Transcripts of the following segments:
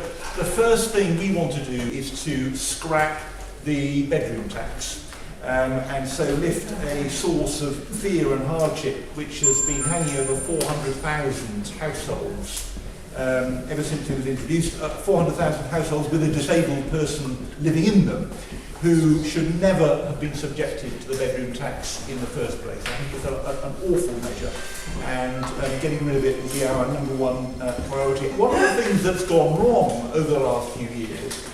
The first thing we want to do is to scrap the bedroom tax and so lift a source of fear and hardship which has been hanging over 400,000 households ever since it was introduced. 400,000 households with a disabled person living in them who should never have been subjected to the bedroom tax in the first place. I think it's an awful measure, and getting rid of it will be our number one priority. One of the things that's gone wrong over the last few years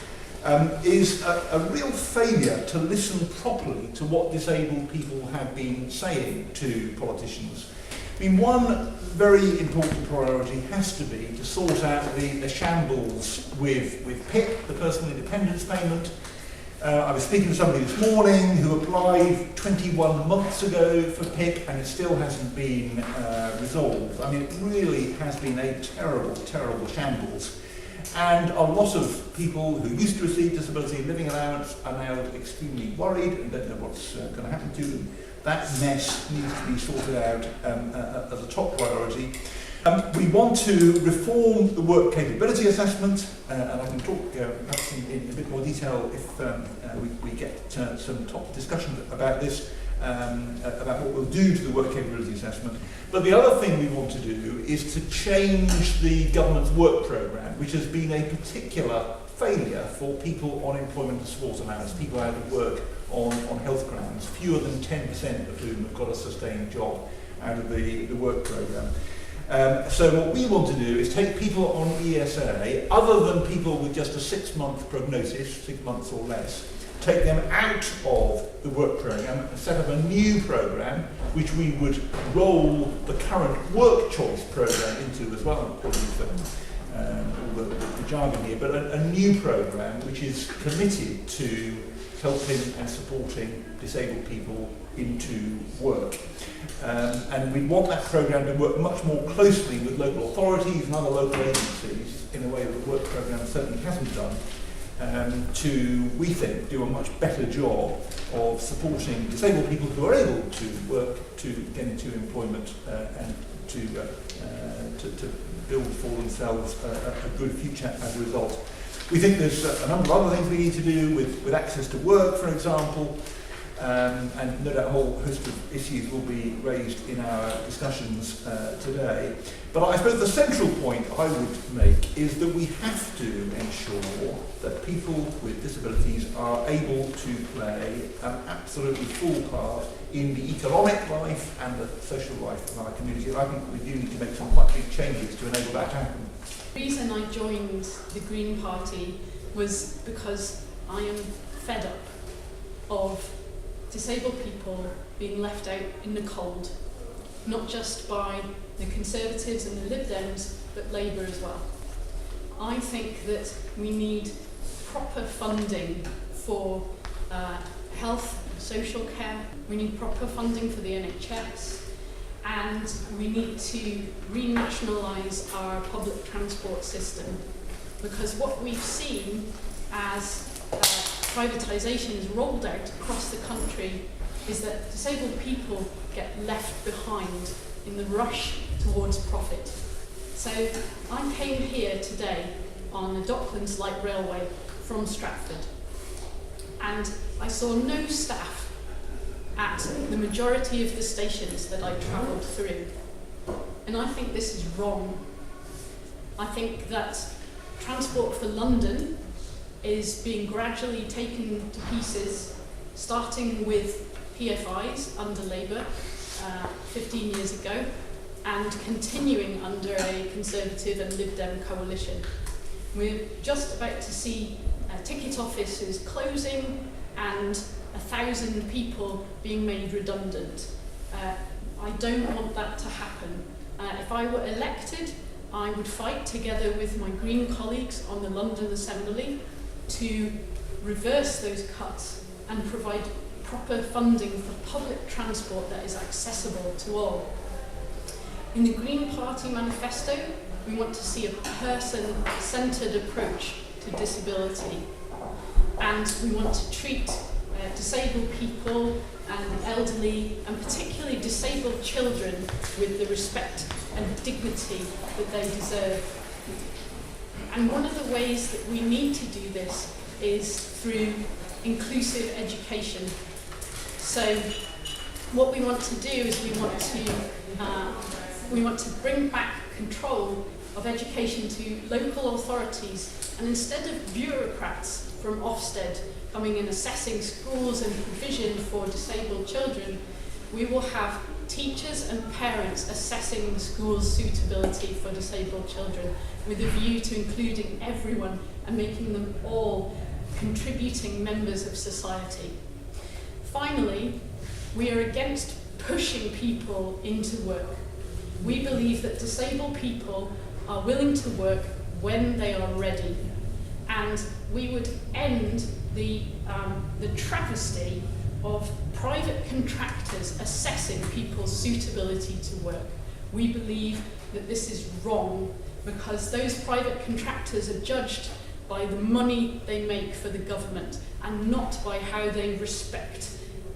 is a real failure to listen properly to what disabled people have been saying to politicians. I mean, one very important priority has to be to sort out the shambles with PIP, the personal independence payment. I was speaking to somebody this morning who applied 21 months ago for PIP and it still hasn't been resolved. I mean, it really has been a terrible, terrible shambles. And a lot of people who used to receive disability living allowance are now extremely worried and don't know what's going to happen to them. That mess needs to be sorted out as a top priority. We want to reform the work capability assessment, and I can talk perhaps in a bit more detail if we get some top discussion about this, about what we'll do to the work capability assessment. But the other thing we want to do is to change the government's work programme, which has been a particular failure for people on employment and support allowance, people out of work on health grounds, fewer than 10% of whom have got a sustained job out of the work programme. So what we want to do is take people on ESA, other than people with just a 6-month prognosis, 6 months or less, take them out of the work programme and set up a new programme which we would roll the current work choice programme into as well. All the jargon here, but a new programme which is committed to helping and supporting disabled people into work. And we want that programme to work much more closely with local authorities and other local agencies in a way that the work programme certainly hasn't done, to, we think, do a much better job of supporting disabled people who are able to work, to get into employment and to build for themselves a good future as a result. We think there's a number of other things we need to do with access to work, for example, and no doubt a whole host of issues will be raised in our discussions today. But I suppose the central point I would make is that we have to ensure that people with disabilities are able to play an absolutely full part in the economic life and the social life of our community. And I think we do need to make some quite big changes to enable that to happen. The reason I joined the Green Party was because I am fed up of disabled people being left out in the cold, not just by the Conservatives and the Lib Dems, but Labour as well. I think that we need proper funding for health, social care, we need proper funding for the NHS, and we need to renationalise our public transport system, because what we've seen as privatisation is rolled out across the country is that disabled people get left behind in the rush towards profit. So I came here today on the Docklands Light Railway from Stratford, and I saw no staff at the majority of the stations that I travelled through. And I think this is wrong. I think that Transport for London is being gradually taken to pieces, starting with PFIs under Labour 15 years ago, and continuing under a Conservative and Lib Dem coalition. We're just about to see ticket offices closing and 1,000 people being made redundant. I don't want that to happen. If I were elected, I would fight together with my Green colleagues on the London Assembly to reverse those cuts and provide proper funding for public transport that is accessible to all. In the Green Party manifesto, we want to see a person-centred approach to disability, and we want to treat disabled people and elderly, and particularly disabled children, with the respect and dignity that they deserve. And one of the ways that we need to do this is through inclusive education. So what we want to do is we want to bring back control of education to local authorities, and instead of bureaucrats from Ofsted coming and assessing schools and provision for disabled children, we will have teachers and parents assessing the school's suitability for disabled children with a view to including everyone and making them all contributing members of society. Finally, we are against pushing people into work. We believe that disabled people are willing to work when they are ready, and we would end the travesty of private contractors assessing people's suitability to work. We believe that this is wrong because those private contractors are judged by the money they make for the government and not by how they respect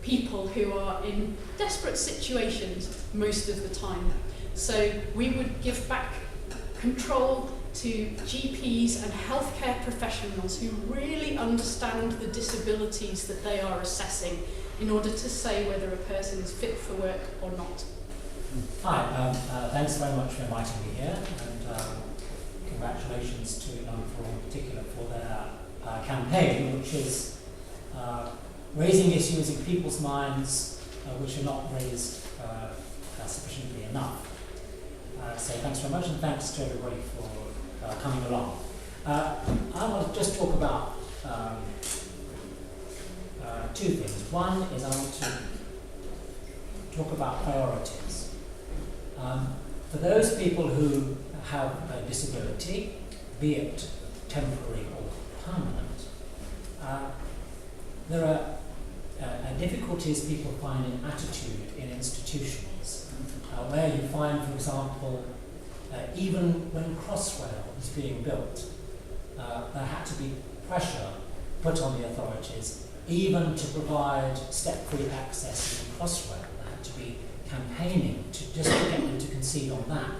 people who are in desperate situations most of the time. So we would give back control to GPs and healthcare professionals who really understand the disabilities that they are assessing in order to say whether a person is fit for work or not. Hi, thanks very much for inviting me here, and congratulations to for in particular for their campaign, which is raising issues in people's minds which are not raised sufficiently enough. So thanks very much, and thanks to everybody for coming along. I want to just talk about two things. One is I want to talk about priorities. For those people who have a disability, be it temporary or permanent, there are difficulties people find in attitude in institutions, where you find, for example, even when Crossrail was being built, there had to be pressure put on the authorities even to provide step-free access to Crossrail. There had to be campaigning to just to get them to concede on that.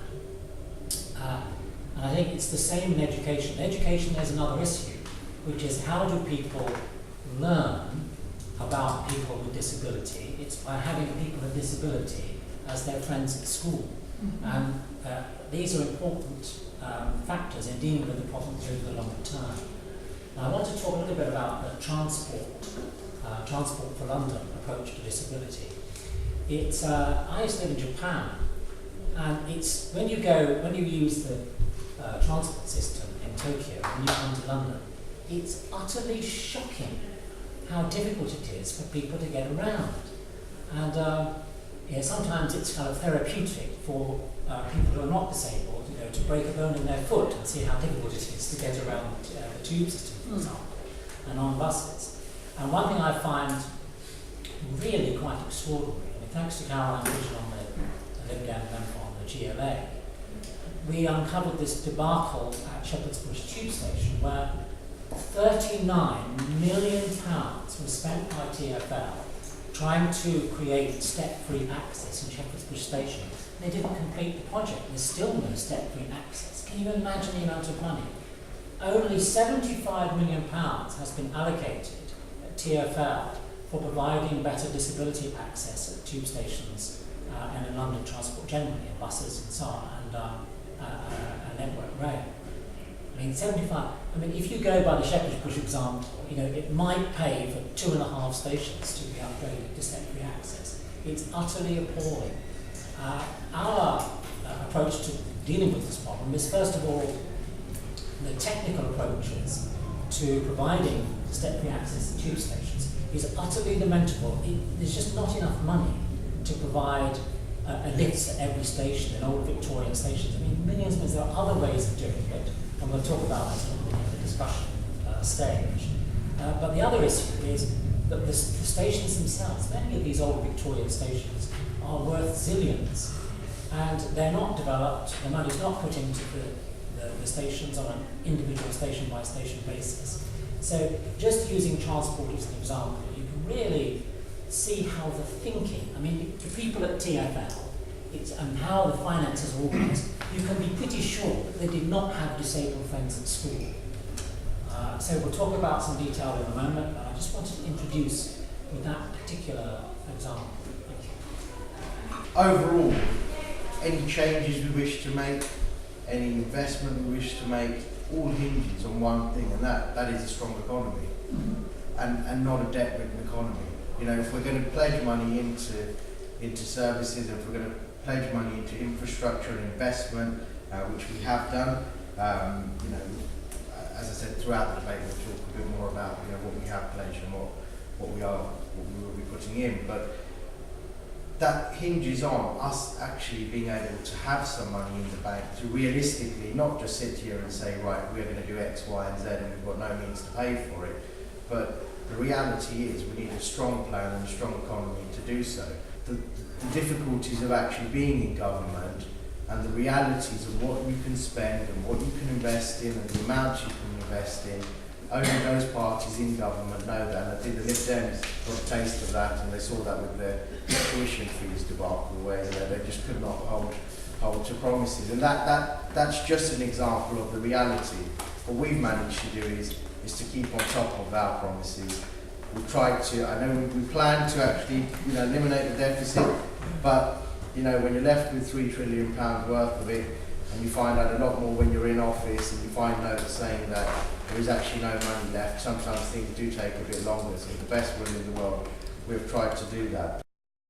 And I think it's the same in education. In education, there's another issue, which is how do people learn about people with disability? It's by having people with disability as their friends at school. And these are important factors in dealing with the problems over the longer term. Now, I want to talk a little bit about the Transport for London approach to disability. It's I used to live in Japan, and it's when you use the transport system in Tokyo when you come to London, it's utterly shocking how difficult it is for people to get around. And sometimes it's kind of therapeutic for people who are not disabled, to break a bone in their foot and see how difficult it is to get around the tube system, for example, and on buses. And one thing I find really quite extraordinary, thanks to Caroline Vision on the Lib Dem member on the GLA, we uncovered this debacle at Shepherd's Bush Tube Station where £39 million was spent by TfL trying to create step-free access in Shepherd's Bush Station. They didn't complete the project. There's still no step-free access. Can you imagine the amount of money? Only £75 million has been allocated at TfL for providing better disability access at tube stations and in London transport generally, and buses and so on, and network rail. I mean, 75. I mean, if you go by the Shepherd's Bush example, it might pay for 2.5 stations to be upgraded to step-free access. It's utterly appalling. Our approach to dealing with this problem is, first of all, the technical approaches to providing step-free access to tube stations is utterly lamentable. There's just not enough money to provide a lifts at every station in old Victorian stations. I mean, millions, but there are other ways of doing it, and we'll talk about that in the discussion stage. But the other issue is that the stations themselves, many of these old Victorian stations, are worth zillions, and they're not developed, the money's not put into the stations on an individual station-by-station basis. So just using transport as an example, you can really see how the thinking, I mean, the people at TfL and how the finances are organised, you can be pretty sure that they did not have disabled friends at school. So we'll talk about some detail in a moment, but I just wanted to introduce with that particular example. Thank you. Overall, any changes we wish to make, any investment we wish to make, all hinges on one thing, and that is a strong economy, and not a debt-ridden economy. You know, if we're going to pledge money into services, if we're going to pledge money into infrastructure and investment, which we have done, you know, as I said, throughout the debate we'll talk a bit more about, you know, what we have pledged and what we will be putting in, but that hinges on us actually being able to have some money in the bank to realistically not just sit here and say, right, we're going to do X, Y and Z and we've got no means to pay for it, but the reality is we need a strong plan and a strong economy to do so. The difficulties of actually being in government and the realities of what you can spend and what you can invest in and the amount you can invest in, only those parties in government know that. And I think the Lib Dems got a taste of that, and they saw that with their tuition fees debacle, where they just could not hold to promises. And that's just an example of the reality. What we've managed to do is to keep on top of our promises. We've tried to, I know we plan to actually, you know, eliminate the deficit, but you know, when you're left with £3 trillion worth of it, and you find out a lot more when you're in office, and you find notes saying that there is actually no money left, sometimes things do take a bit longer. So, the best will in the world, we've tried to do that.